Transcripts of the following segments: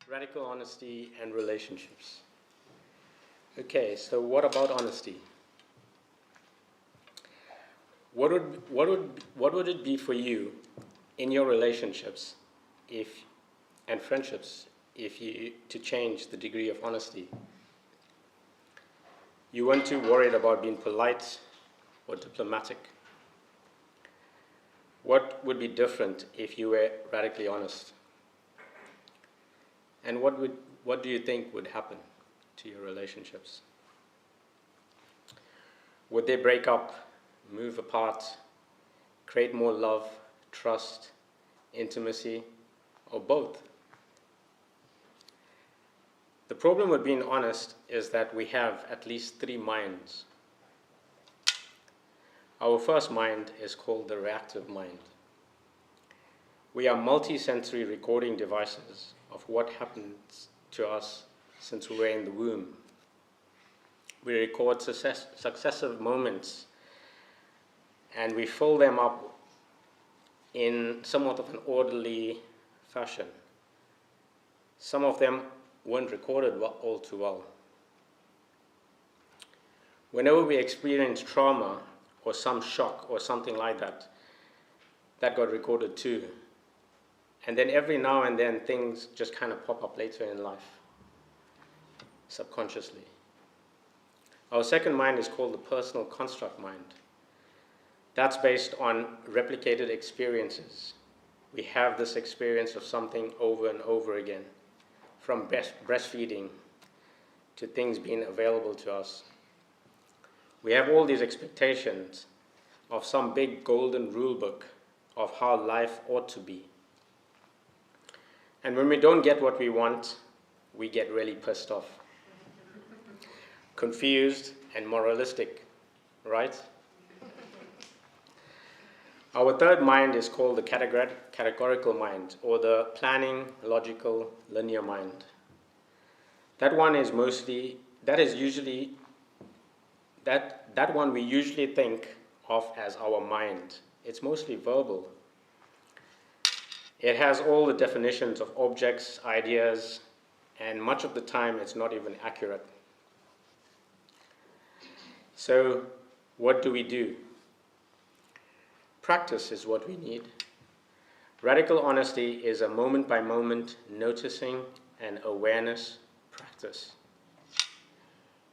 Radical honesty and relationships. Okay, so what about honesty? What would it be for you in your relationships and friendships if you to change the degree of honesty? You weren't too worried about being polite or diplomatic. What would be different if you were radically honest? And what do you think would happen to your relationships? Would they break up, move apart, create more love, trust, intimacy, or both? The problem with being honest is that we have at least three minds. Our first mind is called the reactive mind. We are multi-sensory recording devices of what happens to us since we were in the womb. We record successive moments and we fill them up in somewhat of an orderly fashion. Some of them weren't recorded all too well. Whenever we experience trauma or some shock or something like that, that got recorded too. And then every now and then things just kind of pop up later in life, subconsciously. Our second mind is called the personal construct mind. That's based on replicated experiences. We have this experience of something over and over again, from breastfeeding to things being available to us. We have all these expectations of some big golden rule book of how life ought to be. And when we don't get what we want, we get really pissed off, confused and moralistic, right? Our third mind is called the categorical mind, or the planning, logical, linear mind. That one we usually think of as our mind. It's mostly verbal. It has all the definitions of objects, ideas, and much of the time it's not even accurate. So what do? Practice is what we need. Radical honesty is a moment-by-moment noticing and awareness practice.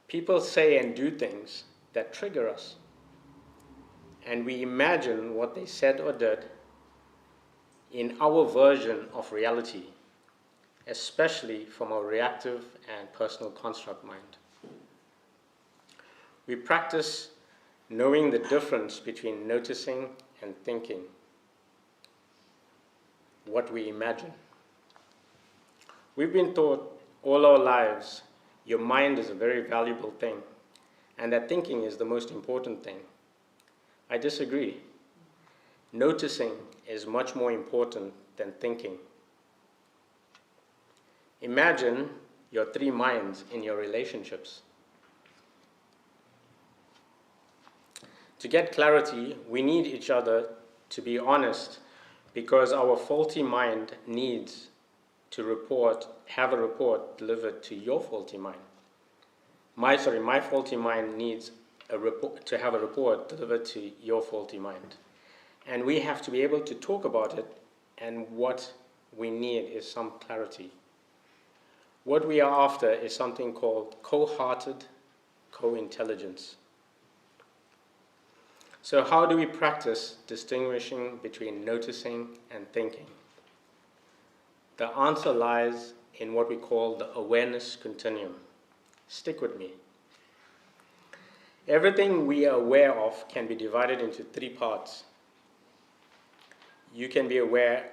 People say and do things that trigger us, and we imagine what they said or did in our version of reality, especially from our reactive and personal construct mind. We practice knowing the difference between noticing and thinking, what we imagine. We've been taught all our lives your mind is a very valuable thing and that thinking is the most important thing. I disagree. Noticing is much more important than thinking. Imagine your three minds in your relationships. To get clarity, we need each other to be honest because our faulty mind needs to have a report delivered to your faulty mind. My faulty mind needs to have a report delivered to your faulty mind. And we have to be able to talk about it, and what we need is some clarity. What we are after is something called co-hearted co-intelligence. So how do we practice distinguishing between noticing and thinking? The answer lies in what we call the awareness continuum. Stick with me. Everything we are aware of can be divided into three parts. You can be aware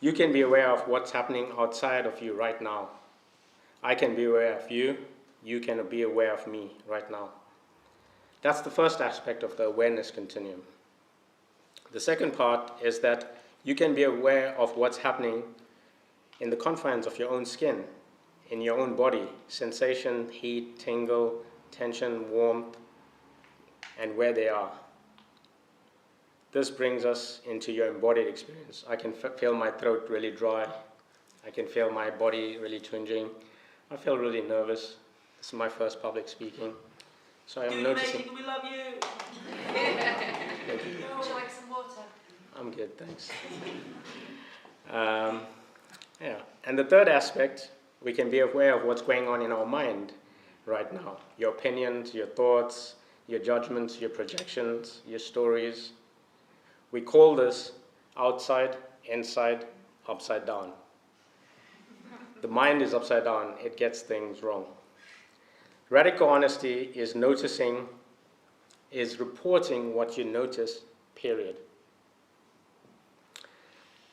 of what's happening outside of you right now. I can be aware of you. You can be aware of me right now. That's the first aspect of the awareness continuum. The second part is that you can be aware of what's happening in the confines of your own skin, in your own body, sensation, heat, tingle, tension, warmth, and where they are. This brings us into your embodied experience. I can feel my throat really dry. I can feel my body really twinging. I feel really nervous. This is my first public speaking. So I'm noticing. We love you. Thank you. Would you like some water? I'm good, thanks. Yeah. And the third aspect, we can be aware of what's going on in our mind right now. Your opinions, your thoughts, your judgments, your projections, your stories. We call this outside, inside, upside down. The mind is upside down. It gets things wrong. Radical honesty is reporting what you notice, period.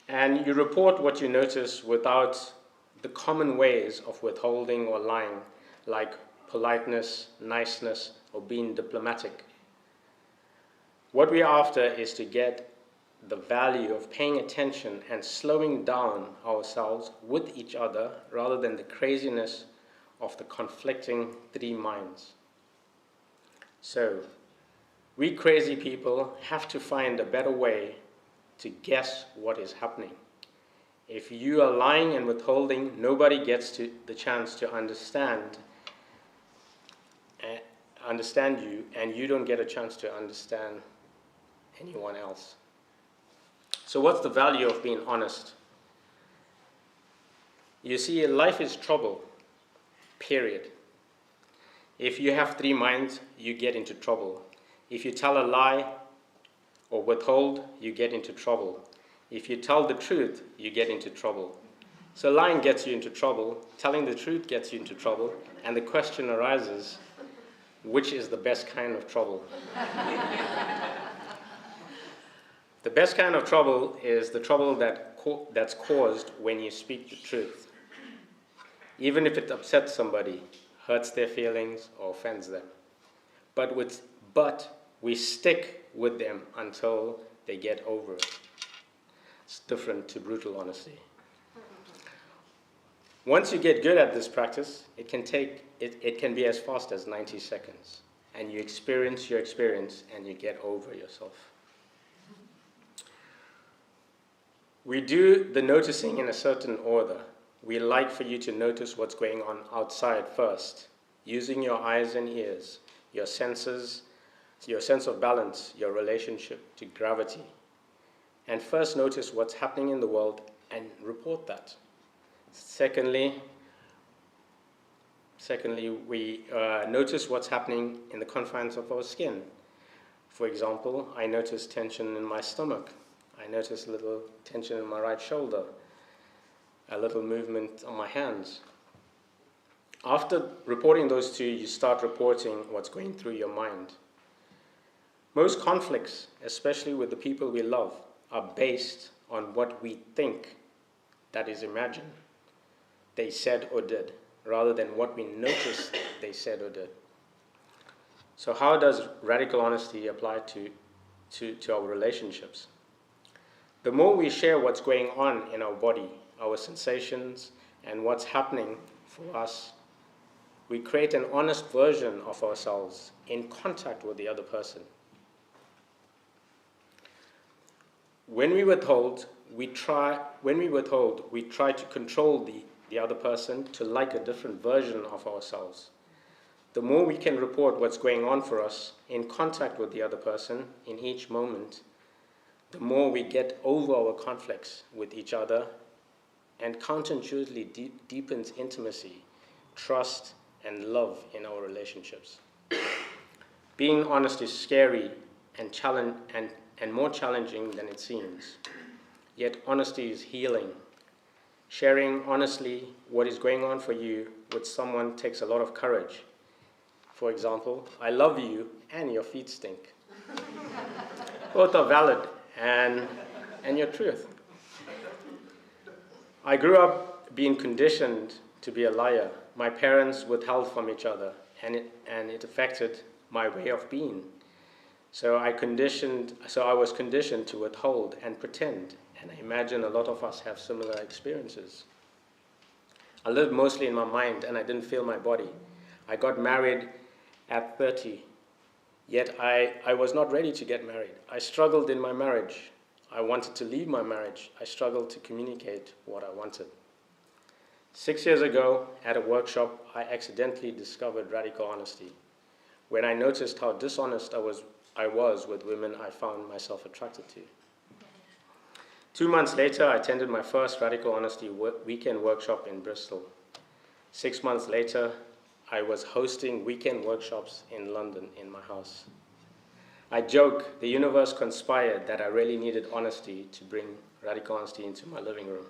And you report what you notice without the common ways of withholding or lying, like politeness, niceness, or being diplomatic. What we're after is to get the value of paying attention and slowing down ourselves with each other rather than the craziness of the conflicting three minds. So, we crazy people have to find a better way to guess what is happening. If you are lying and withholding, nobody gets the chance to understand you, and you don't get a chance to understand anyone else. So what's the value of being honest? You see, life is trouble, period. If you have three minds, you get into trouble. If you tell a lie or withhold, you get into trouble. If you tell the truth, you get into trouble. So lying gets you into trouble, telling the truth gets you into trouble, and the question arises, which is the best kind of trouble? The best kind of trouble is the trouble that's caused when you speak the truth. Even if it upsets somebody, hurts their feelings, or offends them. But we stick with them until they get over it. It's different to brutal honesty. Once you get good at this practice, it can be as fast as 90 seconds. And you experience your experience and you get over yourself. We do the noticing in a certain order. We like for you to notice what's going on outside first, using your eyes and ears, your senses, your sense of balance, your relationship to gravity. And first notice what's happening in the world and report that. Secondly, we notice what's happening in the confines of our skin. For example, I notice tension in my stomach. I notice a little tension in my right shoulder, a little movement on my hands. After reporting those two, you start reporting what's going through your mind. Most conflicts, especially with the people we love, are based on what we think, that is imagined, they said or did, rather than what we noticed they said or did. So how does radical honesty apply to our relationships? The more we share what's going on in our body, our sensations, and what's happening for us, we create an honest version of ourselves in contact with the other person. When we withhold, we try to control the other person to like a different version of ourselves. The more we can report what's going on for us in contact with the other person in each moment, the more we get over our conflicts with each other, and counterintuitively deepens intimacy, trust, and love in our relationships. Being honest is scary and more challenging than it seems. Yet honesty is healing. Sharing honestly what is going on for you with someone takes a lot of courage. For example, I love you and your feet stink. Both are valid and your truth. I grew up being conditioned to be a liar. My parents withheld from each other, and it affected my way of being. So I was conditioned to withhold and pretend, and I imagine a lot of us have similar experiences. I lived mostly in my mind, and I didn't feel my body. I got married at 30 Yet I was not ready to get married. I struggled in my marriage. I wanted to leave my marriage. I struggled to communicate what I wanted. 6 years ago, at a workshop, I accidentally discovered radical honesty. When I noticed how dishonest I was with women I found myself attracted to. 2 months later, I attended my first radical honesty weekend workshop in Bristol. 6 months later, I was hosting weekend workshops in London in my house. I joke, the universe conspired that I really needed honesty to bring radical honesty into my living room.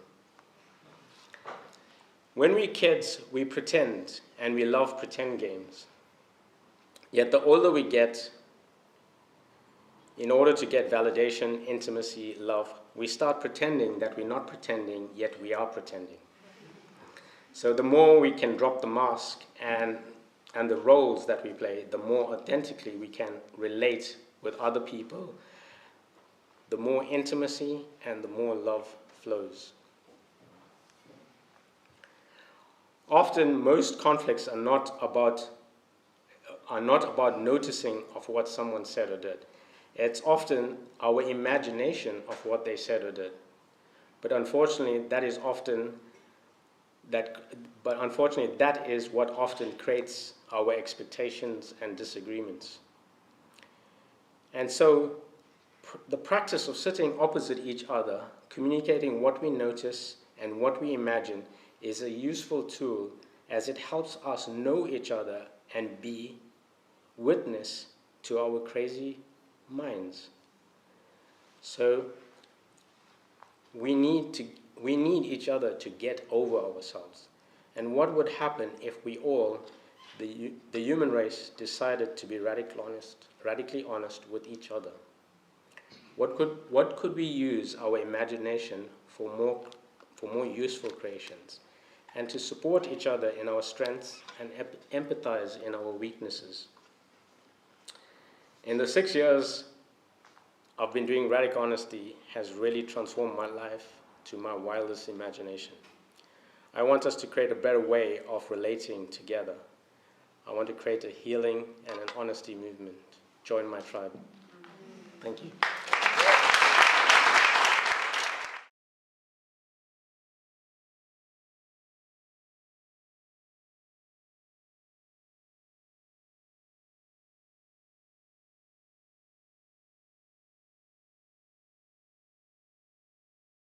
When we're kids, we pretend, and we love pretend games. Yet the older we get, in order to get validation, intimacy, love, we start pretending that we're not pretending, yet we are pretending. So the more we can drop the mask and the roles that we play, the more authentically we can relate with other people, the more intimacy and the more love flows. Often, most conflicts are not about noticing of what someone said or did. It's often our imagination of what they said or did. But unfortunately, that is what often creates our expectations and disagreements. And so, the practice of sitting opposite each other, communicating what we notice and what we imagine, is a useful tool as it helps us know each other and be witness to our crazy minds. So we need each other to get over ourselves. And what would happen if we all, the human race, decided to be radically honest with each other? What could we use our imagination for more useful creations, and to support each other in our strengths and empathize in our weaknesses? In the 6 years I've been doing radical honesty has really transformed my life to my wildest imagination. I want us to create a better way of relating together. I want to create a healing and an honesty movement. Join my tribe. Thank you.